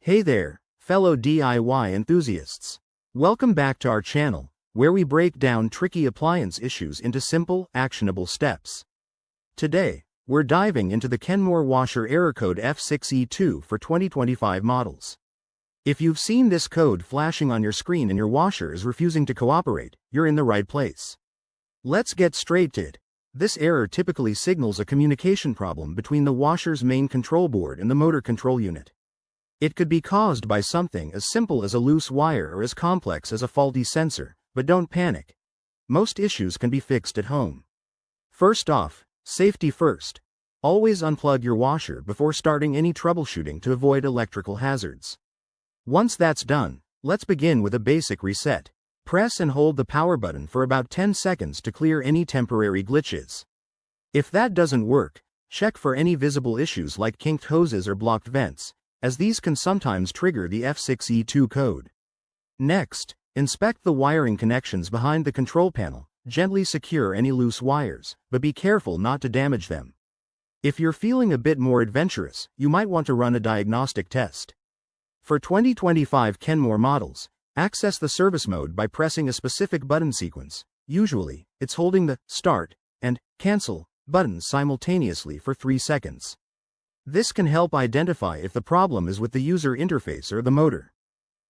Hey there, fellow DIY enthusiasts. Welcome back to our channel, where we break down tricky appliance issues into simple, actionable steps. Today, we're diving into the Kenmore washer error code F6 E2 for 2025 models. If you've seen this code flashing on your screen and your washer is refusing to cooperate, you're in the right place. Let's get straight to it. This error typically signals a communication problem between the washer's main control board and the motor control unit. It could be caused by something as simple as a loose wire or as complex as a faulty sensor, but don't panic. Most issues can be fixed at home. First off, safety first. Always unplug your washer before starting any troubleshooting to avoid electrical hazards. Once that's done, let's begin with a basic reset. Press and hold the power button for about 10 seconds to clear any temporary glitches. If that doesn't work, check for any visible issues like kinked hoses or blocked vents, as these can sometimes trigger the F6 E2 code. Next, inspect the wiring connections behind the control panel. Gently secure any loose wires, but be careful not to damage them. If you're feeling a bit more adventurous, you might want to run a diagnostic test. For 2025 Kenmore models, access the service mode by pressing a specific button sequence. Usually, it's holding the Start and Cancel buttons simultaneously for 3 seconds. This can help identify if the problem is with the user interface or the motor.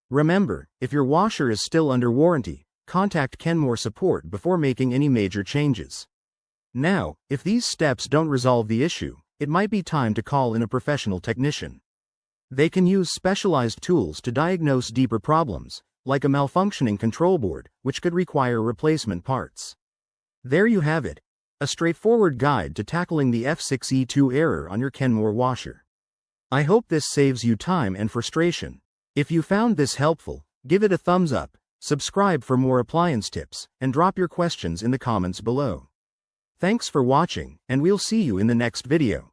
Remember, if your washer is still under warranty, contact Kenmore support before making any major changes. Now, if these steps don't resolve the issue, it might be time to call in a professional technician. They can use specialized tools to diagnose deeper problems, like a malfunctioning control board, which could require replacement parts. There you have it. A straightforward guide to tackling the F6 E2 error on your Kenmore washer. I hope this saves you time and frustration. If you found this helpful, give it a thumbs up, subscribe for more appliance tips, and drop your questions in the comments below. Thanks for watching, and we'll see you in the next video.